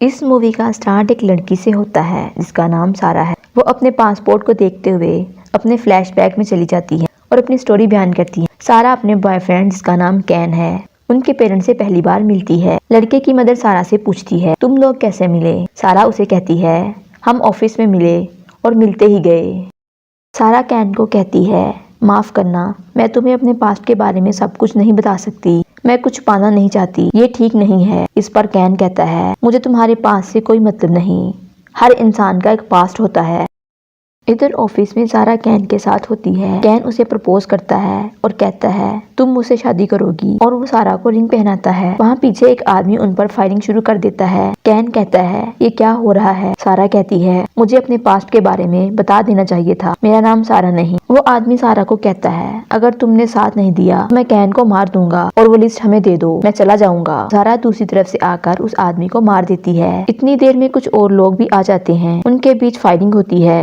इस मूवी का स्टार्ट एक लड़की से होता है जिसका नाम सारा है। वो अपने पासपोर्ट को देखते हुए अपने फ्लैशबैक में चली जाती है और अपनी स्टोरी बयान करती है। सारा अपने बॉयफ्रेंड जिसका नाम कैन है उनके पेरेंट्स से पहली बार मिलती है। लड़के की मदर सारा से पूछती है तुम लोग कैसे मिले। सारा उसे कहती है हम ऑफिस में मिले और मिलते ही गए। सारा कैन को कहती है माफ करना, मैं तुम्हें अपने पास्ट के बारे में सब कुछ नहीं बता सकती, मैं कुछ पाना नहीं चाहती, ये ठीक नहीं है। इस पर कैन कहता है मुझे तुम्हारे पास से कोई मतलब नहीं, हर इंसान का एक पास्ट होता है। इधर ऑफिस में सारा कैन के साथ होती है। कैन उसे प्रपोज करता है और कहता है तुम मुझसे शादी करोगी, और वो सारा को रिंग पहनाता है। वहाँ पीछे एक आदमी उन पर फायरिंग शुरू कर देता है। कैन कहता है ये क्या हो रहा है। सारा कहती है मुझे अपने पास्ट के बारे में बता देना चाहिए था, मेरा नाम सारा नहीं। वो आदमी सारा को कहता है अगर तुमने साथ नहीं दिया तो मैं कैन को मार दूंगा और वो लिस्ट हमें दे दो, मैं चला जाऊंगा। सारा दूसरी तरफ से आकर उस आदमी को मार देती है। इतनी देर में कुछ और लोग भी आ जाते हैं, उनके बीच फायरिंग होती है।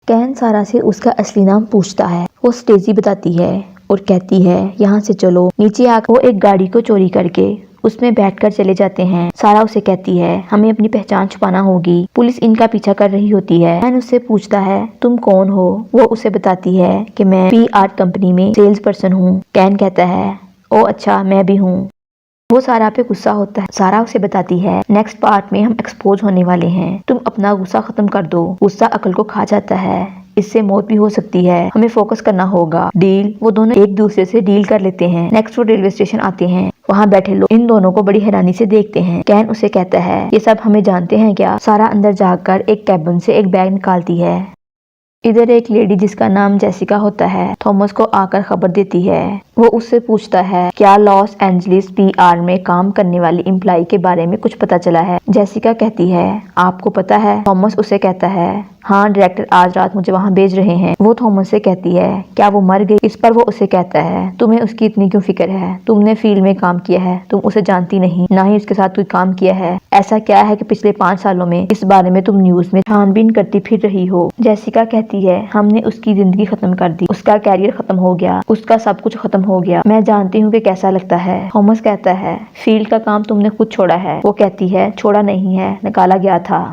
कैन सारा से उसका असली नाम पूछता है। वो स्टेजी बताती है और कहती है यहाँ से चलो। नीचे आकर वो एक गाड़ी को चोरी करके उसमें बैठकर चले जाते हैं। सारा उसे कहती है हमें अपनी पहचान छुपाना होगी, पुलिस इनका पीछा कर रही होती है। कैन उससे पूछता है तुम कौन हो। वो उसे बताती है कि मैं PR कंपनी में सेल्स पर्सन हूँ। कैन कहता है ओ अच्छा, मैं भी हूँ। वो सारा पे गुस्सा होता है। सारा उसे बताती है नेक्स्ट पार्ट में हम एक्सपोज होने वाले हैं, तुम अपना गुस्सा खत्म कर दो। गुस्सा अकल को खा जाता है, इससे मौत भी हो सकती है, हमें फोकस करना होगा। डील। वो दोनों एक दूसरे से डील कर लेते हैं। नेक्स्ट वो रेलवे स्टेशन आते हैं। वहाँ बैठे लोग इन दोनों को बड़ी हैरानी से देखते हैं। कैन उसे कहता है ये सब हमें जानते हैं क्या। सारा अंदर जाकर एक कैबिन से एक बैग निकालती है। इधर एक लेडी जिसका नाम जेसिका होता है थॉमस को आकर खबर देती है। वो उससे पूछता है क्या लॉस एंजलिस PR में काम करने वाली एम्प्लॉय के बारे में कुछ पता चला है। जेसिका कहती है आपको पता है। थॉमस उसे कहता है हाँ, डायरेक्टर आज रात मुझे वहाँ भेज रहे हैं। वो थॉमस से कहती है क्या वो मर गई। इस पर वो उसे कहता है तुम्हें उसकी इतनी क्यों फिक्र है, तुमने फील्ड में काम किया है, तुम उसे जानती नहीं, ना ही उसके साथ कोई काम किया है। ऐसा क्या है कि पिछले 5 सालों में इस बारे में तुम न्यूज में छानबीन करती फिर रही हो। जेसिका कहती है हमने उसकी जिंदगी खत्म कर दी, उसका कैरियर खत्म हो गया, उसका सब कुछ खत्म हो गया, मैं जानती हूँ कि कैसा लगता है। थॉमस कहता है फील्ड का काम तुमने खुद छोड़ा है। वो कहती है छोड़ा नहीं है, निकाला गया था।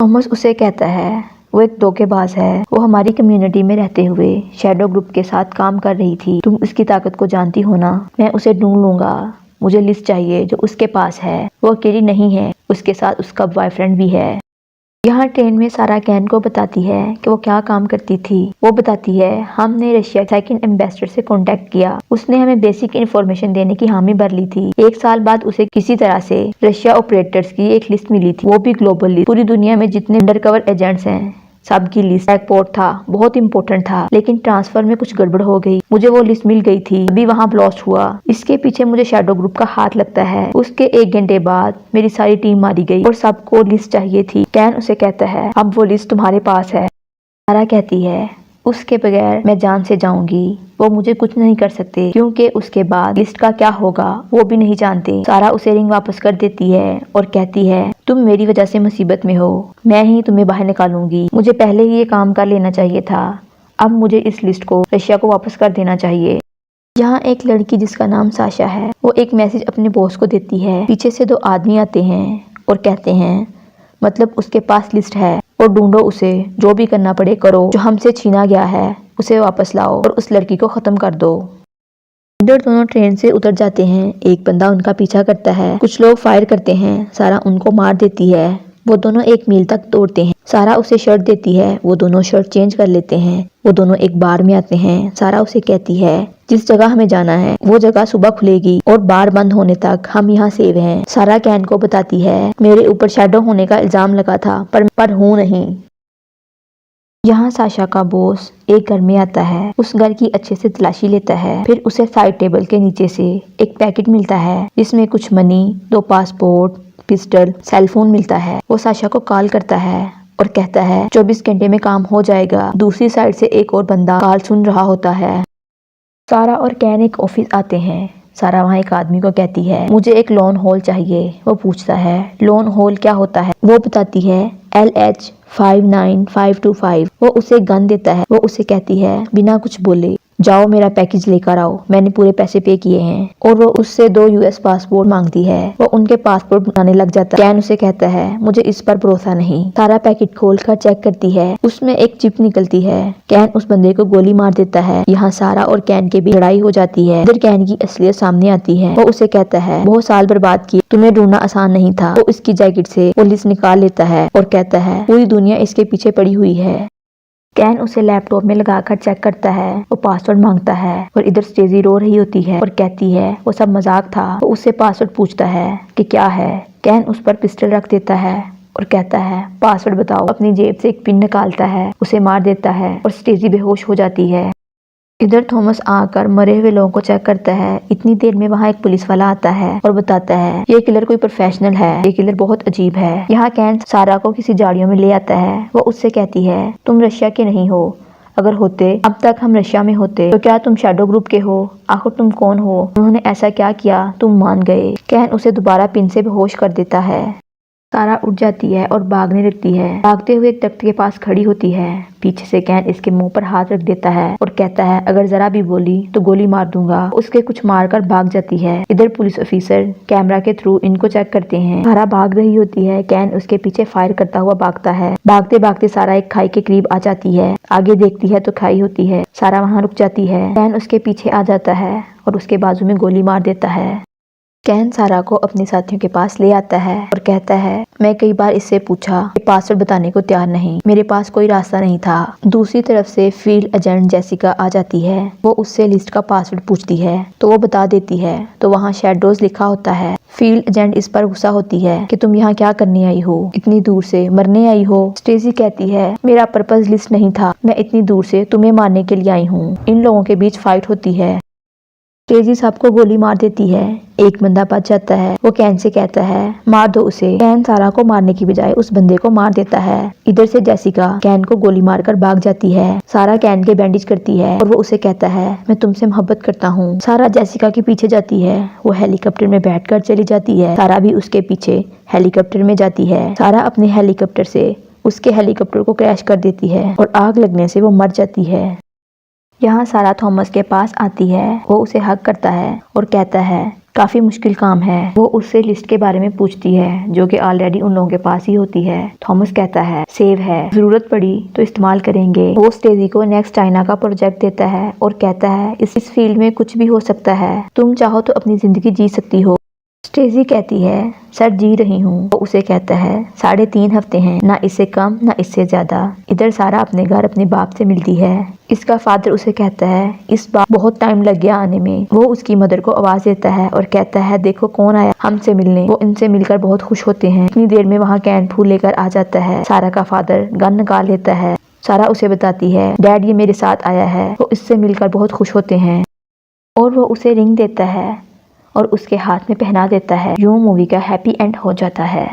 थॉमस उसे कहता है वो एक धोखेबाज है, वो हमारी कम्युनिटी में रहते हुए शैडो ग्रुप के साथ काम कर रही थी, तुम उसकी ताकत को जानती हो ना। मैं उसे ढूंढ लूंगा, मुझे लिस्ट चाहिए जो उसके पास है। वो अकेली नहीं है, उसके साथ उसका बॉयफ्रेंड भी है। यहाँ ट्रेन में सारा कैन को बताती है कि वो क्या काम करती थी। वो बताती है हमने रशिया सेकंड एम्बेसडर से कांटेक्ट किया, उसने हमें बेसिक इन्फॉर्मेशन देने की हामी भर ली थी। 1 साल बाद उसे किसी तरह से रशिया ऑपरेटर्स की एक लिस्ट मिली थी, वो भी ग्लोबल लिस्ट, पूरी दुनिया में जितने अंडरकवर एजेंट्स हैं सबकी लिस्ट। एयरपोर्ट था, बहुत इंपॉर्टेंट था, लेकिन ट्रांसफर में कुछ गड़बड़ हो गई, मुझे वो लिस्ट मिल गई थी, अभी वहाँ ब्लास्ट हुआ। इसके पीछे मुझे शैडो ग्रुप का हाथ लगता है। उसके 1 घंटे बाद मेरी सारी टीम मारी गई और सबको लिस्ट चाहिए थी। कैन उसे कहता है अब वो लिस्ट तुम्हारे पास है। सारा कहती है उसके बगैर मैं जान से जाऊंगी, वो मुझे कुछ नहीं कर सकते क्योंकि उसके बाद लिस्ट का क्या होगा वो भी नहीं जानते। सारा उसे रिंग वापस कर देती है और कहती है तुम मेरी वजह से मुसीबत में हो, मैं ही तुम्हें बाहर निकालूंगी, मुझे पहले ही ये काम कर लेना चाहिए था, अब मुझे इस लिस्ट को रशिया को वापस कर देना चाहिए। यहाँ एक लड़की जिसका नाम साशा है वो एक मैसेज अपने बॉस को देती है। पीछे से 2 आदमी आते हैं और कहते हैं मतलब उसके पास लिस्ट है और ढूंढो उसे, जो भी करना पड़े करो, जो हमसे छीना गया है उसे वापस लाओ और उस लड़की को खत्म कर दो। इधर दोनों ट्रेन से उतर जाते हैं। एक बंदा उनका पीछा करता है, कुछ लोग फायर करते हैं, सारा उनको मार देती है। वो दोनों 1 मील तक दौड़ते हैं। सारा उसे शर्ट देती है, वो दोनों शर्ट चेंज कर लेते हैं। वो दोनों एक बार में आते हैं। सारा उसे कहती है जिस जगह हमें जाना है वो जगह सुबह खुलेगी और बार बंद होने तक हम यहाँ सेव हैं। सारा कैन को बताती है मेरे ऊपर शैडो होने का इल्जाम लगा था पर हूँ नहीं। यहाँ साशा का बॉस एक घर में आता है, उस घर की अच्छे से तलाशी लेता है, फिर उसे साइड टेबल के नीचे से एक पैकेट मिलता है जिसमें कुछ मनी, 2 पासपोर्ट, पिस्टल, सेलफोन मिलता है। वो साशा को कॉल करता है और कहता है 24 घंटे में काम हो जाएगा। दूसरी साइड से एक और बंदा कॉल सुन रहा होता है। सारा और कैन एक ऑफिस आते हैं। सारा वहाँ एक आदमी को कहती है मुझे एक लोन होल चाहिए। वो पूछता है लोन होल क्या होता है। वो बताती है LH 59525। वो उसे गन देता है। वो उसे कहती है बिना कुछ बोले जाओ मेरा पैकेज लेकर आओ, मैंने पूरे पैसे पे किए हैं। और वो उससे 2 यूएस पासपोर्ट मांगती है। वो उनके पासपोर्ट बनाने लग जाता है। कैन उसे कहता है मुझे इस पर भरोसा नहीं। सारा पैकेट खोलकर चेक करती है, उसमें एक चिप निकलती है। कैन उस बंदे को गोली मार देता है। यहाँ सारा और कैन के बीच लड़ाई हो जाती है। इधर कैन की असलियत सामने आती है। वो उसे कहता है बहुत साल बर्बाद किए, तुम्हें ढूंढना आसान नहीं था। वो इसकी जैकेट से पुलिस निकाल लेता है और कहता है पूरी दुनिया इसके पीछे पड़ी हुई है। कैन उसे लैपटॉप में लगाकर चेक करता है। वो पासवर्ड मांगता है और इधर स्टेजी रो रही होती है और कहती है वो सब मजाक था। वो उससे पासवर्ड पूछता है कि क्या है। कैन उस पर पिस्टल रख देता है और कहता है पासवर्ड बताओ। अपनी जेब से एक पिन निकालता है, उसे मार देता है और स्टेजी बेहोश हो जाती है। इधर थॉमस आकर मरे हुए लोगों को चेक करता है। इतनी देर में वहाँ एक पुलिस वाला आता है और बताता है ये किलर कोई प्रोफेशनल है, ये किलर बहुत अजीब है। यहाँ कैन सारा को किसी झाड़ियों में ले आता है। वो उससे कहती है तुम रशिया के नहीं हो, अगर होते अब तक हम रशिया में होते। तो क्या तुम शैडो ग्रुप के हो? आखिर तुम कौन हो? उन्होंने ऐसा क्या किया तुम मान गए? कैन उसे दोबारा पिन से बेहोश कर देता है। सारा उठ जाती है और भागने लगती है। भागते हुए एक तख्त के पास खड़ी होती है। पीछे से कैन इसके मुंह पर हाथ रख देता है और कहता है अगर जरा भी बोली तो गोली मार दूंगा। उसके कुछ मारकर भाग जाती है। इधर पुलिस ऑफिसर कैमरा के थ्रू इनको चेक करते हैं। सारा भाग रही होती है। कैन उसके पीछे फायर करता हुआ भागता है। भागते भागते सारा एक खाई के करीब आ जाती है। आगे देखती है तो खाई होती है। सारा वहाँ रुक जाती है। कैन उसके पीछे आ जाता है और उसके बाजू में गोली मार देता है। कैन सारा को अपने साथियों के पास ले आता है और कहता है मैं कई बार इससे पूछा, पासवर्ड बताने को तैयार नहीं, मेरे पास कोई रास्ता नहीं था। दूसरी तरफ से फील्ड एजेंट जेसिका आ जाती है। वो उससे लिस्ट का पासवर्ड पूछती है तो वो बता देती है। तो वहाँ शैडोज लिखा होता है। फील्ड एजेंट इस पर गुस्सा होती है कि तुम यहाँ क्या करने आई हो, इतनी दूर से मरने आई हो। स्टेसी कहती है मेरा पर्पस लिस्ट नहीं था, मैं इतनी दूर से तुम्हें मारने के लिए आई हूँ। इन लोगों के बीच फाइट होती है। स्टेसी सबको गोली मार देती है। एक बंदा बच जाता है। वो कैन से कहता है मार दो उसे। कैन सारा को मारने की बजाय उस बंदे को मार देता है। इधर से जेसिका कैन को गोली मारकर भाग जाती है। सारा कैन के बैंडेज करती है और वो उसे कहता है मैं तुमसे मोहब्बत करता हूँ। सारा जेसिका के पीछे जाती है। वो हेलीकॉप्टर में बैठकर चली जाती है। सारा भी उसके पीछे हेलीकॉप्टर में जाती है। सारा अपने हेलीकॉप्टर से उसके हेलीकॉप्टर को क्रैश कर देती है और आग लगने से वो मर जाती है। यहाँ सारा थॉमस के पास आती है। वो उसे हक करता है और कहता है काफी मुश्किल काम है। वो उससे लिस्ट के बारे में पूछती है जो कि ऑलरेडी उन लोगों के पास ही होती है। थॉमस कहता है सेव है, जरूरत पड़ी तो इस्तेमाल करेंगे। वो स्टेजी को नेक्स्ट चाइना का प्रोजेक्ट देता है और कहता है इस फील्ड में कुछ भी हो सकता है, तुम चाहो तो अपनी जिंदगी जी सकती हो। स्टेजी कहती है सर जी रही हूँ। वो उसे कहता है 3.5 हफ्ते हैं, ना इससे कम ना इससे ज्यादा। इधर सारा अपने घर अपने बाप से मिलती है। इसका फादर उसे कहता है इस बार बहुत टाइम लग गया आने में। वो उसकी मदर को आवाज देता है और कहता है देखो कौन आया हमसे मिलने। वो इनसे मिलकर बहुत खुश होते हैं। इतनी देर में वहाँ कैन फूल लेकर आ जाता है। सारा का फादर गन निकाल लेता है। सारा उसे बताती है डैड ये मेरे साथ आया है। वो इससे मिलकर बहुत खुश होते हैं और वो उसे रिंग देता है और उसके हाथ में पहना देता है। यूं मूवी का हैप्पी एंड हो जाता है।